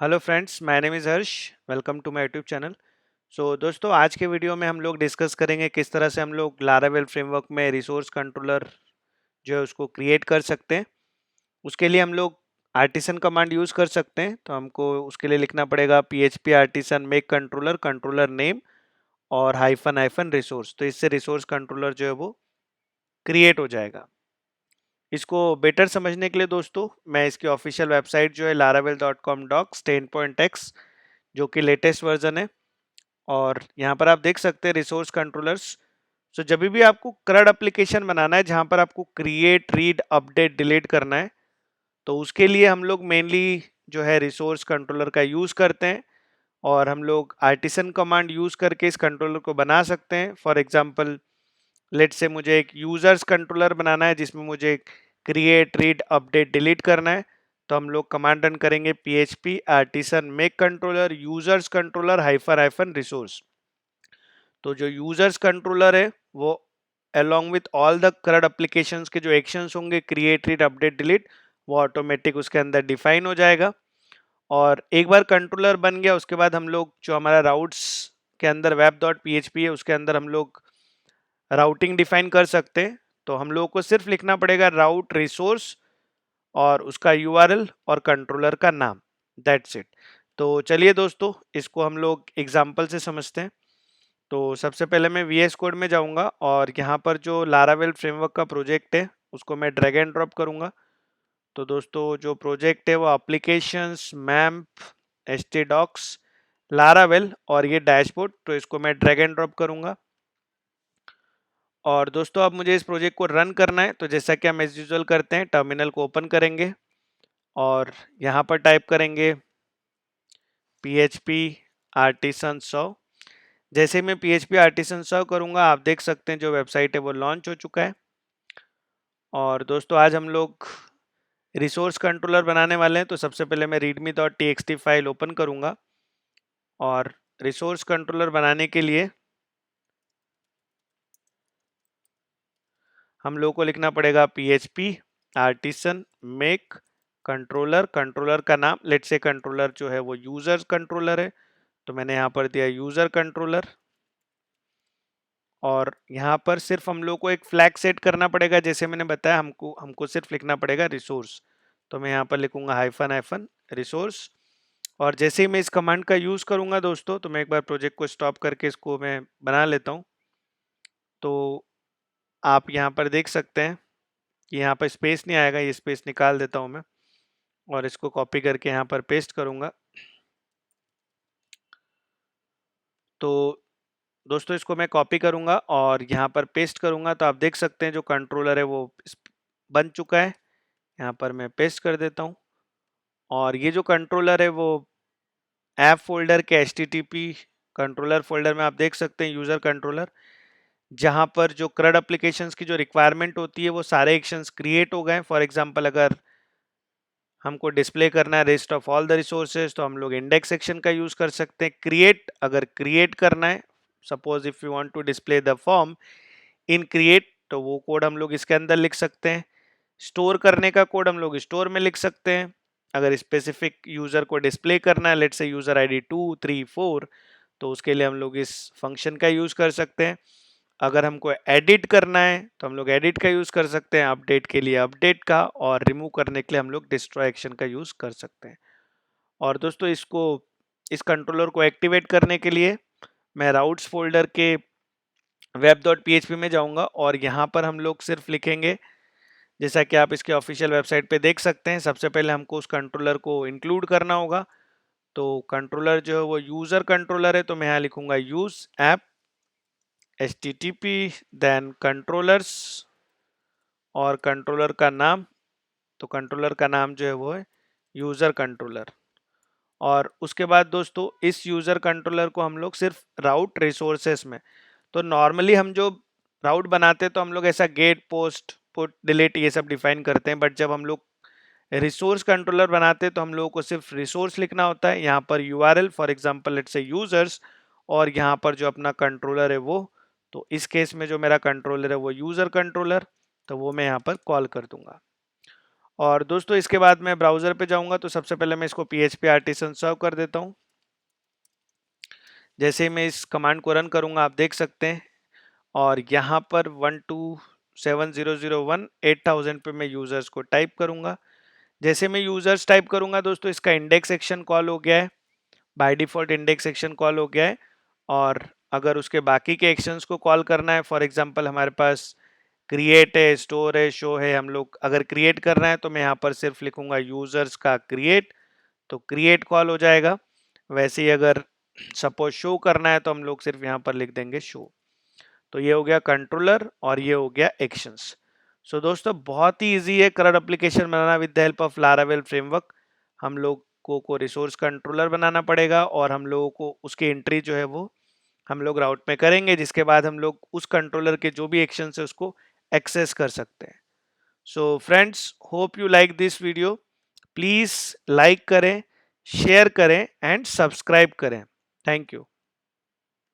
Hello friends, my name is Harsh. Welcome to my YouTube channel. दोस्तों, आज के video में हम लोग डिस्कस करेंगे किस तरह से हम लोग लारावेल फ्रेमवर्क में रिसोर्स कंट्रोलर जो है उसको क्रिएट कर सकते हैं। उसके लिए हम लोग आर्टिसन कमांड यूज़ कर सकते हैं। तो हमको उसके लिए लिखना पड़ेगा PHP artisan make controller controller name और हाइफन हाइफन रिसोर्स। तो इससे रिसोर्स कंट्रोलर जो है वो क्रिएट हो जाएगा। इसको बेटर समझने के लिए दोस्तों, मैं इसकी ऑफिशियल वेबसाइट जो है laravel.com docs 10.x जो कि लेटेस्ट वर्जन है, और यहाँ पर आप देख सकते हैं रिसोर्स कंट्रोलर्स। जब भी आपको CRUD एप्लीकेशन बनाना है जहाँ पर आपको क्रिएट रीड अपडेट डिलीट करना है, तो उसके लिए हम लोग मेनली जो है रिसोर्स कंट्रोलर का यूज़ करते हैं। और हम लोग आर्टिसन कमांड यूज़ करके इस कंट्रोलर को बना सकते हैं। फॉर एग्जांपल, लेट से मुझे एक यूजर्स कंट्रोलर बनाना है जिसमें मुझे क्रिएट रीड अपडेट डिलीट करना है। तो हम लोग कमांड रन करेंगे PHP artisan make controller users controller hyphen hyphen resource. तो जो यूजर्स कंट्रोलर है वो along with all the CRUD applications के जो एक्शंस होंगे क्रिएट रीड अपडेट डिलीट, वो ऑटोमेटिक उसके अंदर डिफाइन हो जाएगा। और एक बार कंट्रोलर बन गया उसके बाद हम लोग जो हमारा राउट्स के अंदर वेब डॉट PHP है उसके अंदर हम लोग राउटिंग डिफाइन कर सकते हैं। तो हम लोगों को सिर्फ लिखना पड़ेगा राउट रिसोर्स और उसका URL और कंट्रोलर का नाम, दैट्स इट। तो चलिए दोस्तों, इसको हम लोग एग्जांपल से समझते हैं। तो सबसे पहले मैं VS कोड में जाऊंगा और यहाँ पर जो लारावेल फ्रेमवर्क का प्रोजेक्ट है उसको मैं ड्रैग एंड ड्रॉप करूंगा। तो दोस्तों, जो प्रोजेक्ट है वो एप्लीकेशंस मैम्प htdocs लारावेल और ये डैशबोर्ड, तो इसको मैं ड्रैग एंड ड्रॉप करूंगा। और दोस्तों, अब मुझे इस प्रोजेक्ट को रन करना है। तो जैसा कि हम एज यूजुअल करते हैं, टर्मिनल को ओपन करेंगे और यहाँ पर टाइप करेंगे PHP आर्टिसन 100। जैसे मैं PHP आर्टिसन 100 करूँगा, आप देख सकते हैं जो वेबसाइट है वो लॉन्च हो चुका है। और दोस्तों, आज हम लोग रिसोर्स कंट्रोलर बनाने वाले हैं। तो सबसे पहले मैं readme.txt फाइल ओपन करूँगा और रिसोर्स कंट्रोलर बनाने के लिए हम लोगों को लिखना पड़ेगा PHP artisan make controller, controller का नाम लेट से कंट्रोलर जो है वो यूजर कंट्रोलर है, तो मैंने यहाँ पर दिया यूजर कंट्रोलर। और यहाँ पर सिर्फ हम लोग को एक फ्लैग सेट करना पड़ेगा, जैसे मैंने बताया हमको हमको सिर्फ लिखना पड़ेगा रिसोर्स। तो मैं यहाँ पर लिखूंगा हाइफन हाइफन रिसोर्स। और जैसे ही मैं इस कमांड का यूज़ करूंगा दोस्तों, तो मैं एक बार प्रोजेक्ट को स्टॉप करके इसको मैं बना लेता हूँ। तो आप यहाँ पर देख सकते हैं कि यहाँ पर स्पेस नहीं आएगा, ये स्पेस निकाल देता हूँ मैं और इसको कॉपी करके यहाँ पर पेस्ट करूँगा। तो दोस्तों, इसको मैं कॉपी करूँगा और यहाँ पर पेस्ट करूँगा। तो आप देख सकते हैं जो कंट्रोलर है वो बन चुका है। यहाँ पर मैं पेस्ट कर देता हूँ। और ये जो कंट्रोलर है वो ऐप फोल्डर के HTTP कंट्रोलर फोल्डर में आप देख सकते हैं यूज़र कंट्रोलर, जहाँ पर जो CRUD एप्लीकेशंस की जो रिक्वायरमेंट होती है वो सारे एक्शंस क्रिएट हो गए। फॉर एग्जांपल, अगर हमको डिस्प्ले करना है list of all the resources तो हम लोग इंडेक्स सेक्शन का यूज़ कर सकते हैं। क्रिएट, अगर क्रिएट करना है, suppose if you want to display the form in create, तो वो कोड हम लोग इसके अंदर लिख सकते हैं। स्टोर करने का कोड हम लोग स्टोर में लिख सकते हैं। अगर स्पेसिफिक यूज़र को डिस्प्ले करना है, लेट्स से यूज़र ID 2 3 4, तो उसके लिए हम लोग इस फंक्शन का यूज़ कर सकते हैं। अगर हमको एडिट करना है तो हम लोग एडिट का यूज़ कर सकते हैं, अपडेट के लिए अपडेट का, और रिमूव करने के लिए हम लोग डिस्ट्रॉय एक्शन का यूज़ कर सकते हैं। और दोस्तों, इस कंट्रोलर को एक्टिवेट करने के लिए मैं राउट्स फोल्डर के web.php में जाऊंगा और यहाँ पर हम लोग सिर्फ लिखेंगे, जैसा कि आप इसके ऑफिशियल वेबसाइट पे देख सकते हैं, सबसे पहले हमको उस कंट्रोलर को इंक्लूड करना होगा। तो कंट्रोलर जो है वो यूज़र कंट्रोलर है, तो मैं यहाँ लिखूंगा use app HTTP then controllers और कंट्रोलर का नाम। तो कंट्रोलर का नाम जो है वो है यूज़र कंट्रोलर। और उसके बाद दोस्तों, इस यूज़र कंट्रोलर को हम लोग सिर्फ राउट रिसोर्सेस में, तो नॉर्मली हम जो राउट बनाते हैं तो हम लोग ऐसा गेट पोस्ट पुट डिलीट ये सब डिफाइन करते हैं, बट जब हम लोग रिसोर्स कंट्रोलर बनाते हैं तो हम लोगों को सिर्फ रिसोर्स लिखना होता है। यहाँ पर URL for example let's say users, और यहाँ पर जो अपना कंट्रोलर है वो, तो इस केस में जो मेरा कंट्रोलर है वो यूज़र कंट्रोलर, तो वो मैं यहाँ पर कॉल कर दूंगा। और दोस्तों इसके बाद मैं ब्राउज़र पे जाऊंगा, तो सबसे पहले मैं इसको PHP आर्टिसन सर्व कर देता हूँ। जैसे ही मैं इस कमांड को रन करूंगा आप देख सकते हैं, और यहाँ पर 1270001 8000 पे मैं यूज़र्स को टाइप करूंगा। जैसे मैं यूज़र्स टाइप करूंगा दोस्तों, इसका इंडेक्स सेक्शन कॉल हो गया है, by default index section call हो गया है। और अगर उसके बाकी के एक्शंस को कॉल करना है, फॉर एग्जांपल हमारे पास क्रिएट है, स्टोर है, शो है, हम लोग अगर क्रिएट करना है तो मैं यहाँ पर सिर्फ लिखूंगा यूजर्स का क्रिएट, तो क्रिएट कॉल हो जाएगा। वैसे ही अगर सपोज शो करना है तो हम लोग सिर्फ यहाँ पर लिख देंगे शो। तो ये हो गया कंट्रोलर और ये हो गया एक्शंस। सो दोस्तों बहुत ही इजी है current application banana with the help of Laravel framework. हम लोग को रिसोर्स कंट्रोलर बनाना पड़ेगा और हम लोगों को उसकी एंट्री जो है वो हम लोग राउट में करेंगे, जिसके बाद हम लोग उस कंट्रोलर के जो भी एक्शन है उसको एक्सेस कर सकते हैं। So friends, hope you like this video. Please like करें, शेयर करें एंड सब्सक्राइब करें। Thank you.